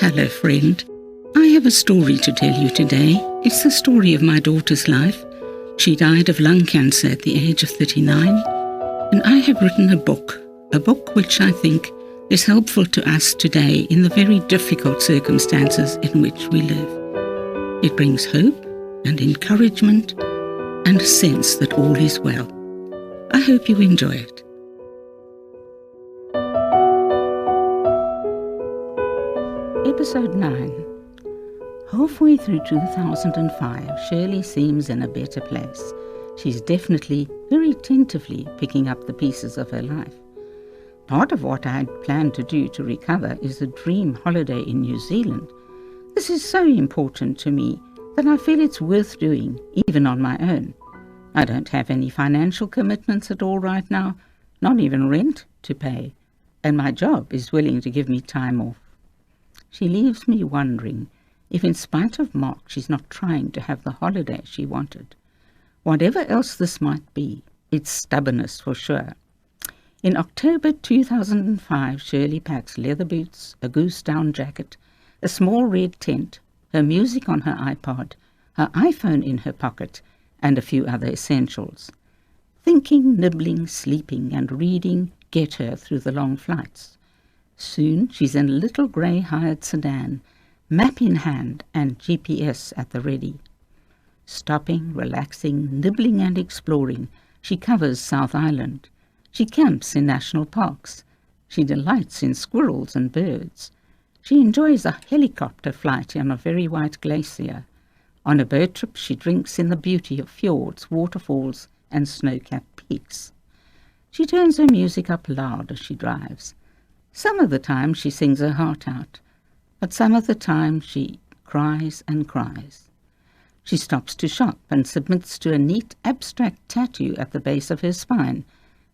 Hello, friend. I have a story to tell you today. It's the story of my daughter's life. She died of lung cancer at the age of 39, and I have written a book which I think is helpful to us today in the very difficult circumstances in which we live. It brings hope and encouragement and a sense that all is well. I hope you enjoy it. Episode 9. Halfway through 2005, Shirley seems in a better place. She's definitely, very tentatively picking up the pieces of her life. Part of what I had planned to do to recover is a dream holiday in New Zealand. This is so important to me that I feel it's worth doing, even on my own. I don't have any financial commitments at all right now, not even rent to pay, and my job is willing to give me time off. She leaves me wondering if in spite of Mark she's not trying to have the holiday she wanted. Whatever else this might be, it's stubbornness for sure. In October 2005, Shirley packs leather boots, a goose-down jacket, a small red tent, her music on her iPod, her iPhone in her pocket, and a few other essentials. Thinking, nibbling, sleeping, and reading get her through the long flights. Soon she's in a little grey hired sedan, map in hand and GPS at the ready. Stopping, relaxing, nibbling and exploring, she covers South Island. She camps in national parks. She delights in squirrels and birds. She enjoys a helicopter flight on a very white glacier. On a boat trip she drinks in the beauty of fjords, waterfalls and snow-capped peaks. She turns her music up loud as she drives. Some of the time she sings her heart out, but some of the time she cries and cries. She stops to shop and submits to a neat abstract tattoo at the base of her spine,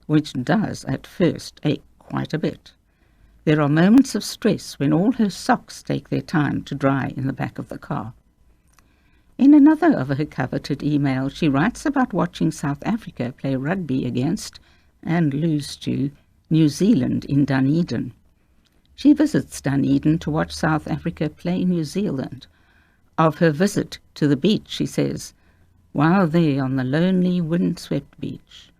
which does at first ache quite a bit. There are moments of stress when all her socks take their time to dry in the back of the car. In another of her coveted emails, she writes about watching South Africa play rugby against, and lose to, New Zealand in Dunedin. She visits Dunedin to watch South Africa play New Zealand. Of her visit to the beach, she says, "While there on the lonely, wind-swept beach,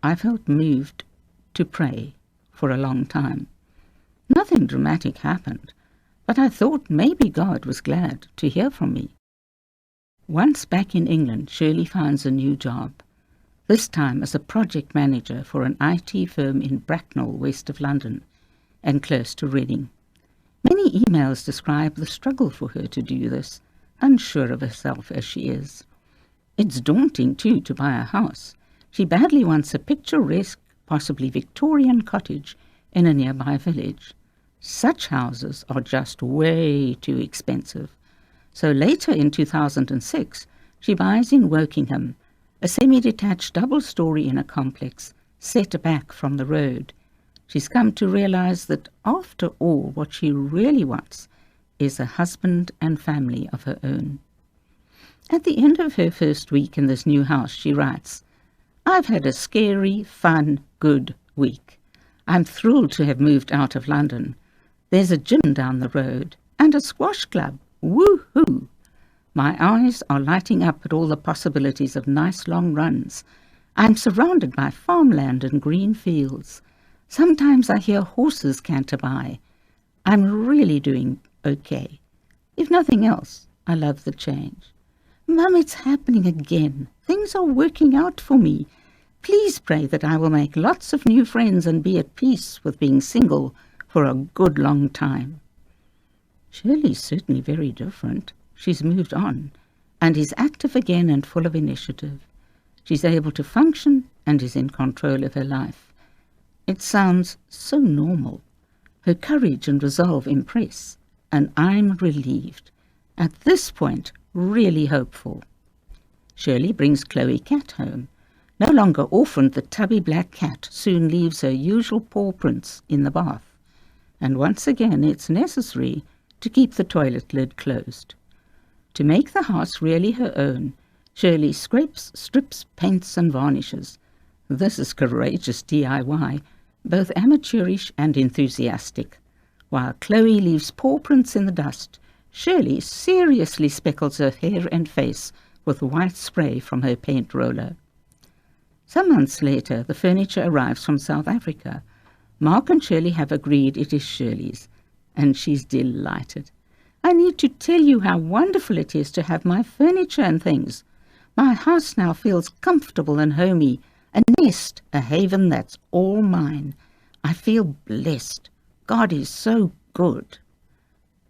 I felt moved to pray for a long time. Nothing dramatic happened, but I thought maybe God was glad to hear from me." Once back in England, Shirley finds a new job, this time as a project manager for an IT firm in Bracknell, west of London, and close to Reading. Many emails describe the struggle for her to do this, unsure of herself as she is. It's daunting, too, to buy a house. She badly wants a picturesque, possibly Victorian cottage in a nearby village. Such houses are just way too expensive. So later in 2006, she buys in Wokingham, a semi-detached double-story in a complex set back from the road. She's come to realize that after all, what she really wants is a husband and family of her own. At the end of her first week in this new house, she writes, "I've had a scary, fun, good week. I'm thrilled to have moved out of London. There's a gym down the road and a squash club. Woo-hoo! My eyes are lighting up at all the possibilities of nice long runs. I'm surrounded by farmland and green fields. Sometimes I hear horses canter by. I'm really doing okay. If nothing else, I love the change. Mum, it's happening again. Things are working out for me. Please pray that I will make lots of new friends and be at peace with being single for a good long time." Shirley's certainly very different. She's moved on and is active again and full of initiative. She's able to function and is in control of her life. It sounds so normal. Her courage and resolve impress, and I'm relieved. At this point, really hopeful. Shirley brings Chloe Cat home. No longer orphaned, the tubby black cat soon leaves her usual paw prints in the bath. And once again, it's necessary to keep the toilet lid closed. To make the house really her own, Shirley scrapes, strips, paints and varnishes. This is courageous DIY, both amateurish and enthusiastic. While Chloe leaves paw prints in the dust, Shirley seriously speckles her hair and face with white spray from her paint roller. Some months later, the furniture arrives from South Africa. Mark and Shirley have agreed it is Shirley's, and she's delighted. I need to tell you how wonderful it is to have my furniture and things. My house now feels comfortable and homey, a nest, a haven that's all mine. I feel blessed. God is so good.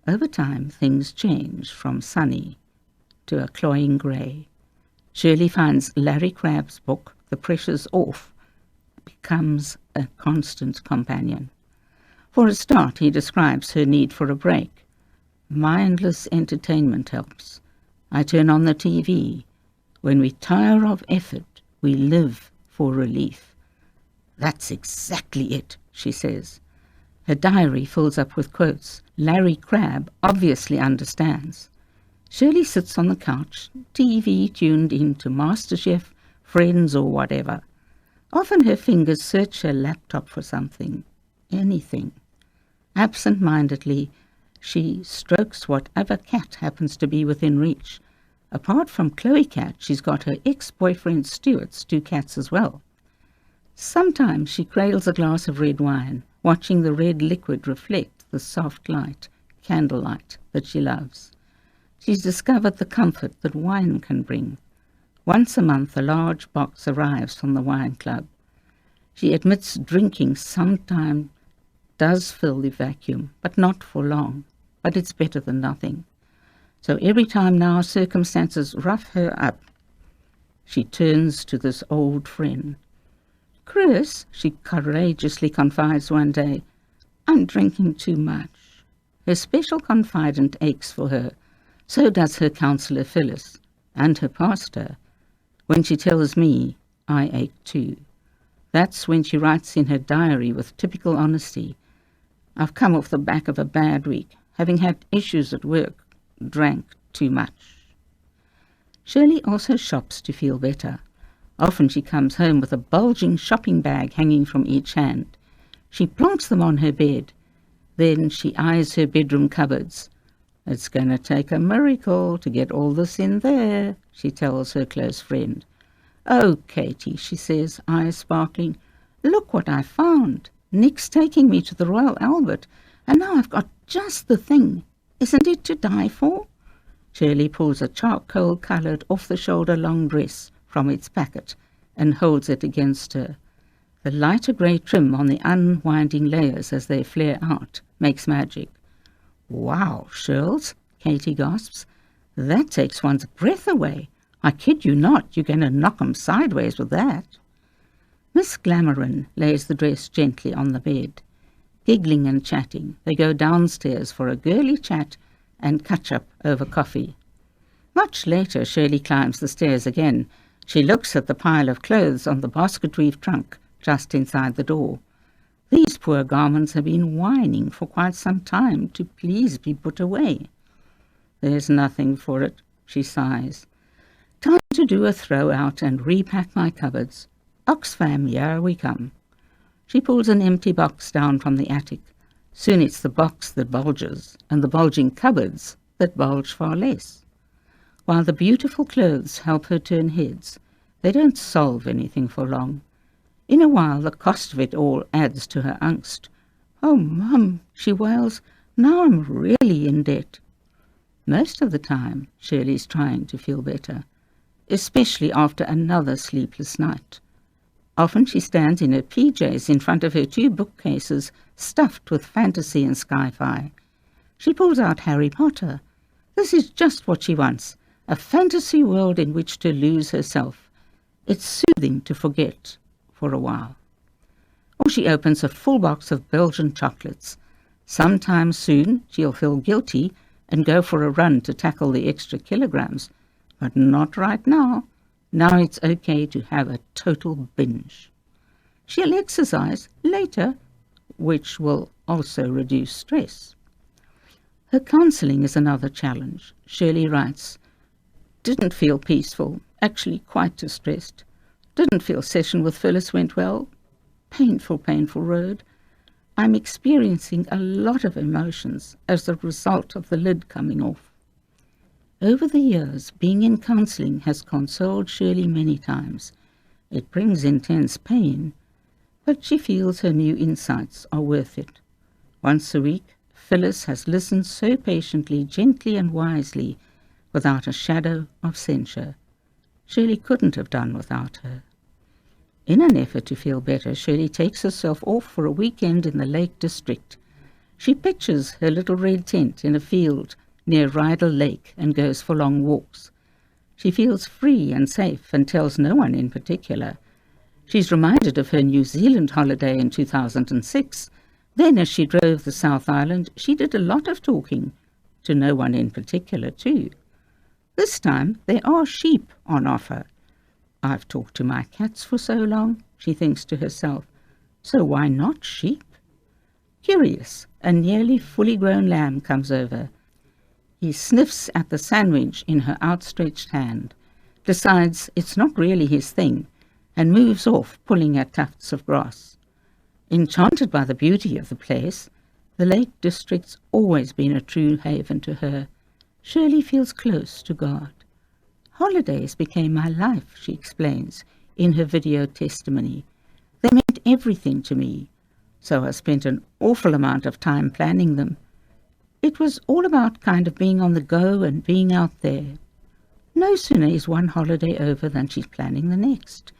Over time, things change from sunny to a cloying grey. Shirley finds Larry Crabb's book, The Pressure's Off, becomes a constant companion. For a start, he describes her need for a break. Mindless entertainment helps. I turn on the TV. When we tire of effort, we live for relief. That's exactly it, she says. Her diary fills up with quotes. Larry Crabb obviously understands. Shirley sits on the couch, TV tuned into MasterChef, Friends or whatever. Often her fingers search her laptop for something, anything. Absent-mindedly, she strokes whatever cat happens to be within reach. Apart from Chloe Cat, she's got her ex-boyfriend Stuart's 2 cats as well. Sometimes she cradles a glass of red wine, watching the red liquid reflect the soft light, candlelight, that she loves. She's discovered the comfort that wine can bring. Once a month, a large box arrives from the wine club. She admits drinking sometimes does fill the vacuum, but not for long. But it's better than nothing. So every time now circumstances rough her up, she turns to this old friend. Chris, she courageously confides one day, I'm drinking too much. Her special confidant aches for her. So does her counsellor Phyllis, and her pastor. When she tells me, I ache too. That's when she writes in her diary with typical honesty, I've come off the back of a bad week, having had issues at work, drank too much. Shirley also shops to feel better. Often she comes home with a bulging shopping bag hanging from each hand. She plonks them on her bed. Then she eyes her bedroom cupboards. It's going to take a miracle to get all this in there, she tells her close friend. Oh, Katie, she says, eyes sparkling, look what I found. Nick's taking me to the Royal Albert, and now I've got just the thing. Isn't it to die for? Shirley pulls a charcoal-coloured, off-the-shoulder long dress from its packet and holds it against her. The lighter grey trim on the unwinding layers as they flare out makes magic. Wow, Shirls, Katie gasps. That takes one's breath away. I kid you not, you're going to knock 'em sideways with that. Miss Glamorin lays the dress gently on the bed. Giggling and chatting, they go downstairs for a girly chat and catch up over coffee. Much later, Shirley climbs the stairs again. She looks at the pile of clothes on the basket-weave trunk just inside the door. These poor garments have been whining for quite some time to please be put away. There's nothing for it, she sighs. Time to do a throw-out and repack my cupboards. Oxfam, here we come. She pulls an empty box down from the attic. Soon it's the box that bulges, and the bulging cupboards that bulge far less. While the beautiful clothes help her turn heads, they don't solve anything for long. In a while, the cost of it all adds to her angst. Oh, Mum, she wails, now I'm really in debt. Most of the time, Shirley's trying to feel better, especially after another sleepless night. Often she stands in her PJs in front of her 2 bookcases stuffed with fantasy and sci-fi. She pulls out Harry Potter. This is just what she wants, a fantasy world in which to lose herself. It's soothing to forget for a while. Or she opens a full box of Belgian chocolates. Sometime soon she'll feel guilty and go for a run to tackle the extra kilograms, but not right now. Now it's okay to have a total binge. She'll exercise later, which will also reduce stress. Her counselling is another challenge. Shirley writes, didn't feel peaceful, actually quite distressed. Didn't feel session with Phyllis went well. Painful, painful road. I'm experiencing a lot of emotions as a result of the lid coming off. Over the years, being in counselling has consoled Shirley many times. It brings intense pain, but she feels her new insights are worth it. Once a week, Phyllis has listened so patiently, gently and wisely, without a shadow of censure. Shirley couldn't have done without her. In an effort to feel better, Shirley takes herself off for a weekend in the Lake District. She pitches her little red tent in a field near Rydal Lake and goes for long walks. She feels free and safe and tells no one in particular. She's reminded of her New Zealand holiday in 2006. Then, as she drove the South Island, she did a lot of talking, to no one in particular too. This time there are sheep on offer. I've talked to my cats for so long, she thinks to herself, so why not sheep? Curious, a nearly fully grown lamb comes over. He sniffs at the sandwich in her outstretched hand, decides it's not really his thing, and moves off, pulling at tufts of grass. Enchanted by the beauty of the place, the Lake District's always been a true haven to her. Shirley feels close to God. Holidays became my life, she explains in her video testimony. They meant everything to me, so I spent an awful amount of time planning them. It was all about kind of being on the go and being out there. No sooner is one holiday over than she's planning the next.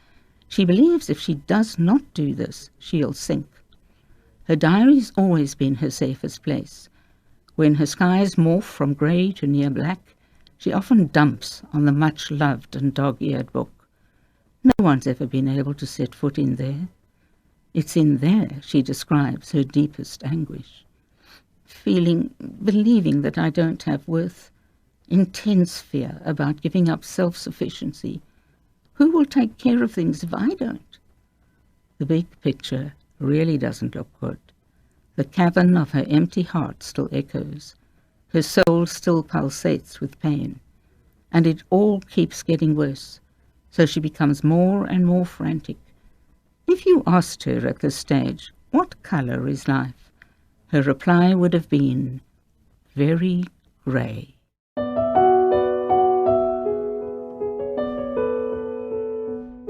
She believes if she does not do this, she'll sink. Her diary's always been her safest place. When her skies morph from grey to near black, she often dumps on the much-loved and dog-eared book. No one's ever been able to set foot in there. It's in there she describes her deepest anguish. Believing that I don't have worth, intense fear about giving up self-sufficiency. Who will take care of things if I don't? The big picture really doesn't look good. The cavern of her empty heart still echoes. Her soul still pulsates with pain. And it all keeps getting worse, so she becomes more and more frantic. If you asked her at this stage, what colour is life? Her reply would have been, very grey.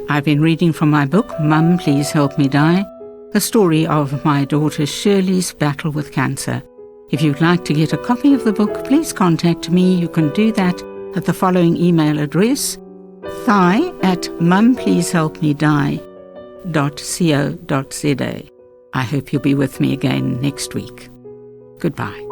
I've been reading from my book, Mum, Please Help Me Die, the story of my daughter Shirley's battle with cancer. If you'd like to get a copy of the book, please contact me. You can do that at the following email address, thai@mumpleasehelpmedie.co.za. I hope you'll be with me again next week. Goodbye.